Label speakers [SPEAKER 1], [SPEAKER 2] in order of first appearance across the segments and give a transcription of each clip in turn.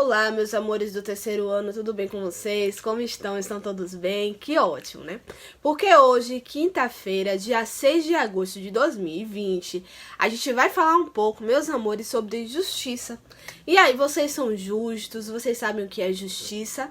[SPEAKER 1] Olá, meus amores do terceiro ano, tudo bem com vocês? Como estão? Estão todos bem? Que ótimo, né? Porque hoje, quinta-feira, dia 6 de agosto de 2020, a gente vai falar um pouco, meus amores, sobre justiça. E aí, vocês são justos? Vocês sabem o que é justiça?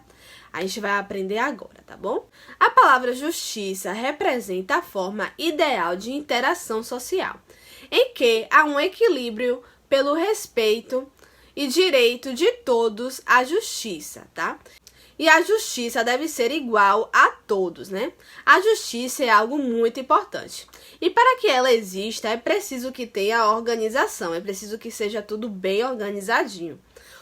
[SPEAKER 1] A gente vai aprender agora, tá bom? A palavra justiça representa a forma ideal de interação social, em que há um equilíbrio pelo respeito e direito de todos à justiça, tá? E a justiça deve ser igual a todos, né? A justiça é algo muito importante. E para que ela exista, é preciso que tenha organização, é preciso que seja tudo bem organizadinho.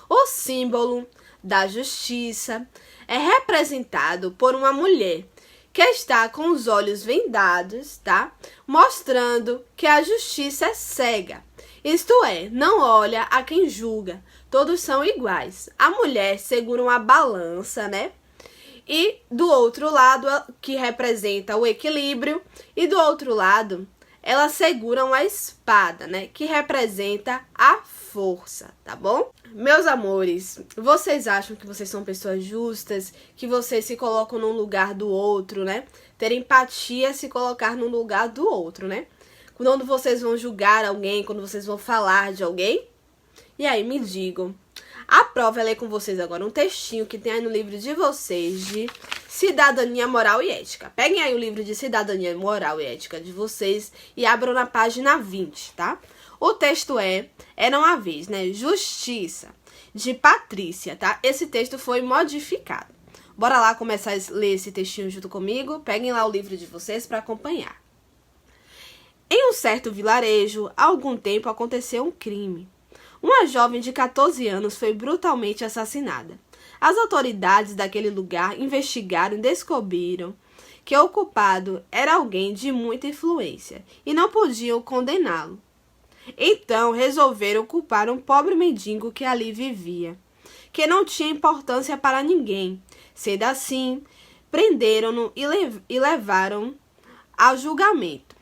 [SPEAKER 1] O símbolo da justiça é representado por uma mulher que está com os olhos vendados, tá? Mostrando que a justiça é cega. Isto é, não olha a quem julga, todos são iguais. A mulher segura uma balança, né? E do outro lado, que representa o equilíbrio, e do outro lado, ela segura uma espada, né? Que representa a força, tá bom? Meus amores, vocês acham que vocês são pessoas justas, que vocês se colocam no lugar do outro, né? Ter empatia é se colocar no lugar do outro, né? Quando vocês vão julgar alguém, quando vocês vão falar de alguém. E aí, me digam. A prova é ler com vocês agora um textinho que tem aí no livro de vocês de Cidadania, Moral e Ética. Peguem aí o livro de Cidadania, Moral e Ética de vocês e abram na página 20, tá? O texto Era uma vez, né? Justiça, de Patrícia, tá? Esse texto foi modificado. Bora lá começar a ler esse textinho junto comigo. Peguem lá o livro de vocês para acompanhar. Em um certo vilarejo, há algum tempo aconteceu um crime. Uma jovem de 14 anos foi brutalmente assassinada. As autoridades daquele lugar investigaram e descobriram que o culpado era alguém de muita influência e não podiam condená-lo. Então resolveram culpar um pobre mendigo que ali vivia, que não tinha importância para ninguém. Sendo assim, prenderam-no e levaram ao julgamento.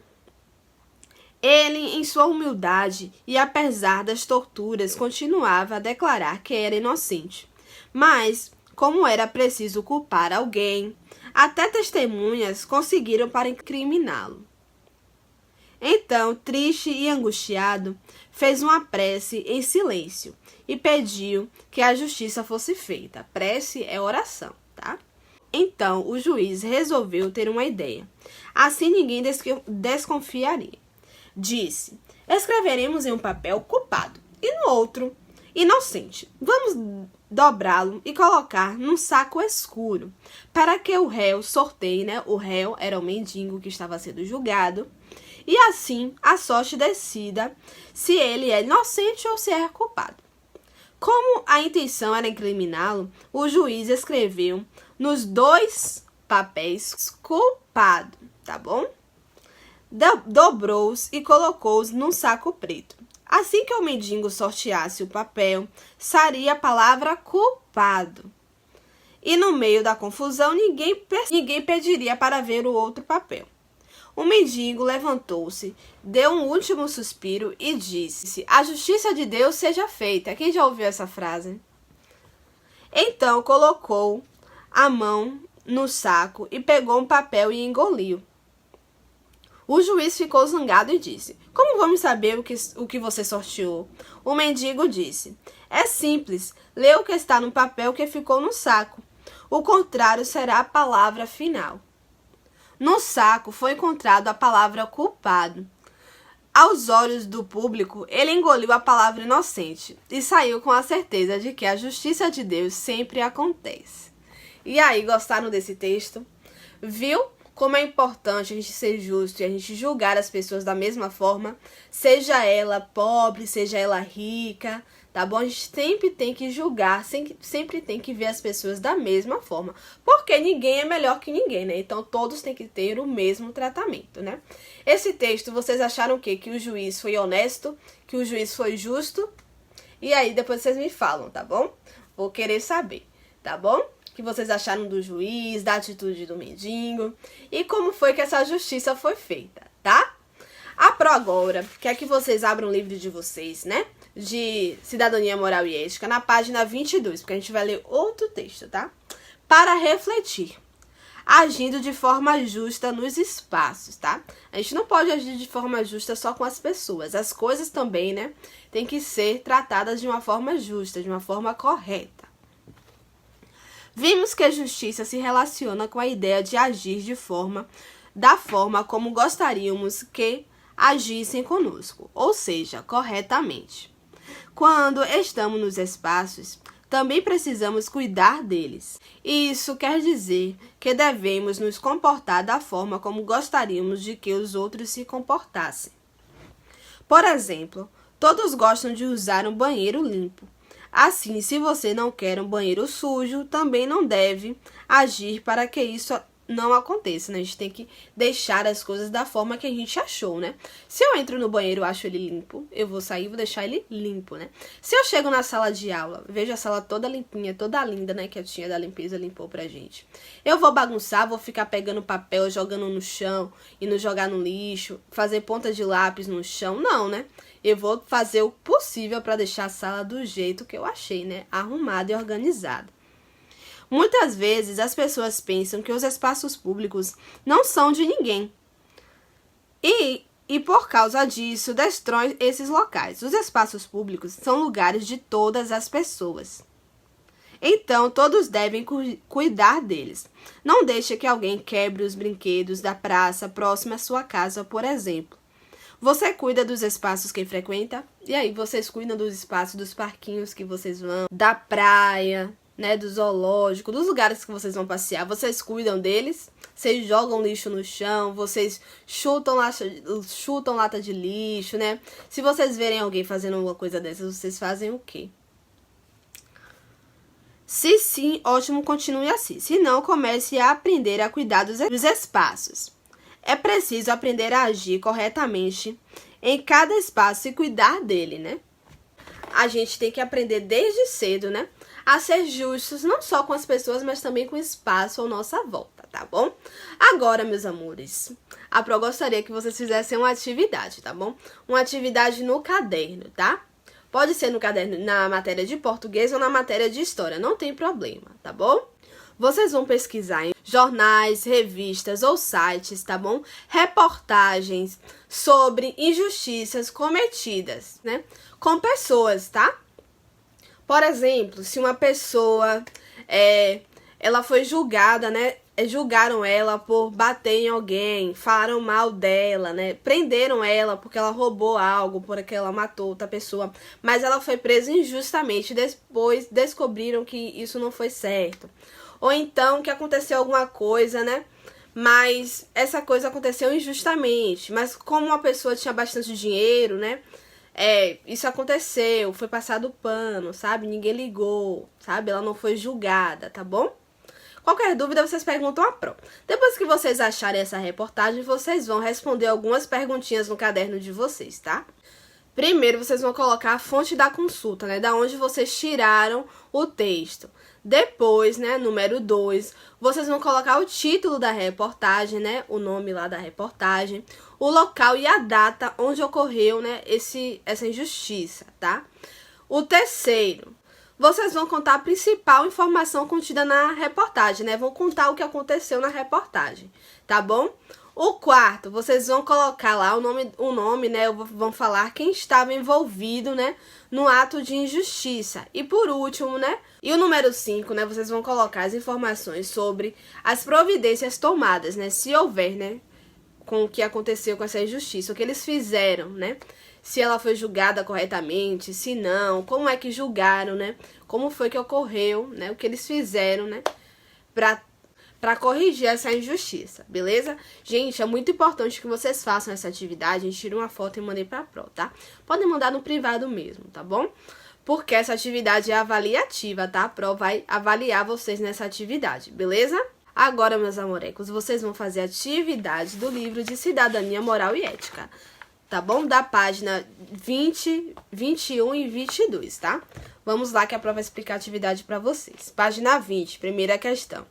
[SPEAKER 1] Ele, em sua humildade e apesar das torturas, continuava a declarar que era inocente. Mas, como era preciso culpar alguém, até testemunhas conseguiram para incriminá-lo. Então, triste e angustiado, fez uma prece em silêncio e pediu que a justiça fosse feita. Prece é oração, tá? Então, o juiz resolveu ter uma ideia. Assim ninguém desconfiaria. Disse: escreveremos em um papel culpado e no outro inocente. Vamos dobrá-lo e colocar num saco escuro para que o réu sorteie, né? O réu era o mendigo que estava sendo julgado e assim a sorte decida se ele é inocente ou se é culpado. Como a intenção era incriminá-lo, o juiz escreveu nos dois papéis culpado, tá bom? Dobrou-os e colocou-os num saco preto. Assim que o mendigo sorteasse o papel, sairia a palavra culpado. E no meio da confusão, ninguém pediria para ver o outro papel. O mendigo levantou-se, deu um último suspiro e disse: a justiça de Deus seja feita. Quem já ouviu essa frase? Então colocou a mão no saco e pegou um papel e engoliu. O juiz ficou zangado e disse: como vamos saber o que você sorteou? O mendigo disse: é simples, lê o que está no papel que ficou no saco. O contrário será a palavra final. No saco foi encontrado a palavra culpado. Aos olhos do público, ele engoliu a palavra inocente e saiu com a certeza de que a justiça de Deus sempre acontece. E aí, gostaram desse texto? Viu como é importante a gente ser justo e a gente julgar as pessoas da mesma forma, seja ela pobre, seja ela rica, tá bom? A gente sempre tem que julgar, sempre tem que ver as pessoas da mesma forma, porque ninguém é melhor que ninguém, né? Então todos têm que ter o mesmo tratamento, né? Esse texto, vocês acharam o quê? Que o juiz foi honesto, que o juiz foi justo? E aí depois vocês me falam, tá bom? Vou querer saber, tá bom? O que vocês acharam do juiz, da atitude do mendigo e como foi que essa justiça foi feita, tá? A Pro agora quer que vocês abram o livro de vocês, né? De Cidadania, Moral e Ética, na página 22, porque a gente vai ler outro texto, tá? Para refletir. Agindo de forma justa nos espaços, tá? A gente não pode agir de forma justa só com as pessoas. As coisas também, né? Tem que ser tratadas de uma forma justa, de uma forma correta. Vimos que a justiça se relaciona com a ideia de agir da forma como gostaríamos que agissem conosco, ou seja, corretamente. Quando estamos nos espaços, também precisamos cuidar deles. Isso quer dizer que devemos nos comportar da forma como gostaríamos de que os outros se comportassem. Por exemplo, todos gostam de usar um banheiro limpo. Assim, se você não quer um banheiro sujo, também não deve agir para que isso não aconteça, né? A gente tem que deixar as coisas da forma que a gente achou, né? Se eu entro no banheiro e acho ele limpo, eu vou sair e vou deixar ele limpo, né? Se eu chego na sala de aula, vejo a sala toda limpinha, toda linda, né? Que a tia da limpeza limpou pra gente. Eu vou bagunçar, vou ficar pegando papel, jogando no chão, indo jogar no lixo, fazer ponta de lápis no chão. Não, né? Eu vou fazer o possível para deixar a sala do jeito que eu achei, né? Arrumada e organizada. Muitas vezes as pessoas pensam que os espaços públicos não são de ninguém. E por causa disso, destroem esses locais. Os espaços públicos são lugares de todas as pessoas. Então, todos devem cuidar deles. Não deixe que alguém quebre os brinquedos da praça próxima à sua casa, por exemplo. Você cuida dos espaços que frequenta? E aí, vocês cuidam dos espaços, dos parquinhos que vocês vão, da praia, né, do zoológico, dos lugares que vocês vão passear, vocês cuidam deles? Vocês jogam lixo no chão, vocês chutam lata de lixo, né? Se vocês verem alguém fazendo uma coisa dessas, vocês fazem o quê? Se sim, ótimo, continue assim. Se não, comece a aprender a cuidar dos espaços. É preciso aprender a agir corretamente em cada espaço e cuidar dele, né? A gente tem que aprender desde cedo, né? A ser justos, não só com as pessoas, mas também com o espaço à nossa volta, tá bom? Agora, meus amores, a Pro gostaria que vocês fizessem uma atividade, tá bom? Uma atividade no caderno, tá? Pode ser no caderno na matéria de português ou na matéria de história, não tem problema, tá bom? Vocês vão pesquisar em jornais, revistas ou sites, tá bom? Reportagens sobre injustiças cometidas, né? Com pessoas, tá? Por exemplo, se uma pessoa, ela foi julgada, né? Julgaram ela por bater em alguém, falaram mal dela, né? Prenderam ela porque ela roubou algo, porque ela matou outra pessoa. Mas ela foi presa injustamente, depois descobriram que isso não foi certo. Ou então que aconteceu alguma coisa, né? Mas essa coisa aconteceu injustamente. Mas como uma pessoa tinha bastante dinheiro, né? Isso aconteceu, foi passado pano, sabe? Ninguém ligou, sabe? Ela não foi julgada, tá bom? Qualquer dúvida, vocês perguntam a Pro. Depois que vocês acharem essa reportagem, vocês vão responder algumas perguntinhas no caderno de vocês, tá? Primeiro, vocês vão colocar a fonte da consulta, né? Da onde vocês tiraram o texto. Depois, né, número 2, vocês vão colocar o título da reportagem, né, o nome lá da reportagem, o local e a data onde ocorreu, né, essa injustiça, tá? O terceiro, vocês vão contar a principal informação contida na reportagem, né, vão contar o que aconteceu na reportagem, tá bom? O quarto, vocês vão colocar lá o nome, né, vão falar quem estava envolvido, né, no ato de injustiça. E por último, né, e o número 5, né, vocês vão colocar as informações sobre as providências tomadas, né, se houver, né, com o que aconteceu com essa injustiça, o que eles fizeram, né, se ela foi julgada corretamente, se não, como é que julgaram, né, como foi que ocorreu, né, o que eles fizeram, né, para corrigir essa injustiça, beleza? Gente, é muito importante que vocês façam essa atividade. A gente tira uma foto e mandei pra Pro, tá? Podem mandar no privado mesmo, tá bom? Porque essa atividade é avaliativa, tá? A Pro vai avaliar vocês nessa atividade, beleza? Agora, meus amorecos, vocês vão fazer a atividade do livro de Cidadania, Moral e Ética. tá bom? Da página 20, 21 e 22, tá? Vamos lá que a prova vai explicar a atividade para vocês. Página 20, primeira questão.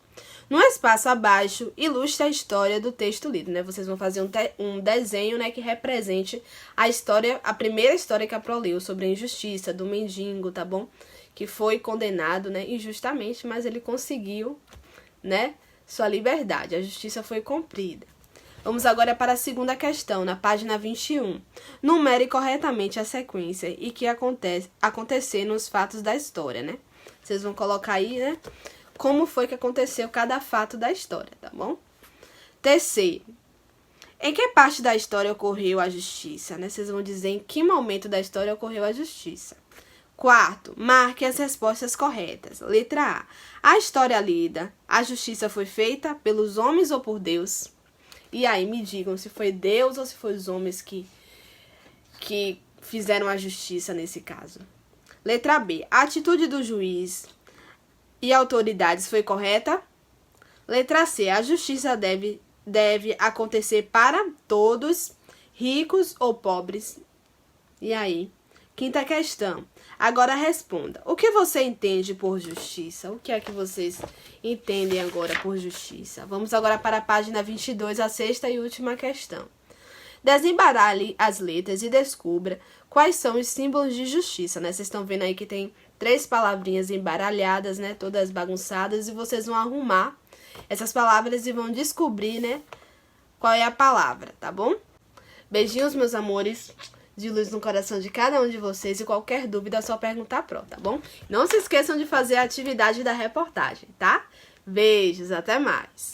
[SPEAKER 1] No espaço abaixo, ilustre a história do texto lido, né? Vocês vão fazer um desenho, né, que represente a história, a primeira história que a Pro leu sobre a injustiça do mendigo, tá bom? Que foi condenado, né, injustamente, mas ele conseguiu, né, sua liberdade. A justiça foi cumprida. Vamos agora para a segunda questão, na página 21. Numere corretamente a sequência e que acontecer nos fatos da história, né? Vocês vão colocar aí, né, como foi que aconteceu cada fato da história, tá bom? Terceiro, em que parte da história ocorreu a justiça, né? Vocês vão dizer em que momento da história ocorreu a justiça. Quarto, marque as respostas corretas. Letra A. A história lida, a justiça foi feita pelos homens ou por Deus? E aí, me digam se foi Deus ou se foi os homens que fizeram a justiça nesse caso. Letra B. A atitude do juiz e autoridades foi correta? Letra C. A justiça deve acontecer para todos, ricos ou pobres? E aí? Quinta questão. Agora responda. O que você entende por justiça? O que é que vocês entendem agora por justiça? Vamos agora para a página 22, a sexta e última questão. Desembaralhe as letras e descubra quais são os símbolos de justiça, né? Vocês estão vendo aí que tem 3 palavrinhas embaralhadas, né? Todas bagunçadas, e vocês vão arrumar essas palavras e vão descobrir, né, qual é a palavra, tá bom? Beijinhos, meus amores, de luz no coração de cada um de vocês, e qualquer dúvida é só perguntar pro, tá bom? Não se esqueçam de fazer a atividade da reportagem, tá? Beijos, até mais!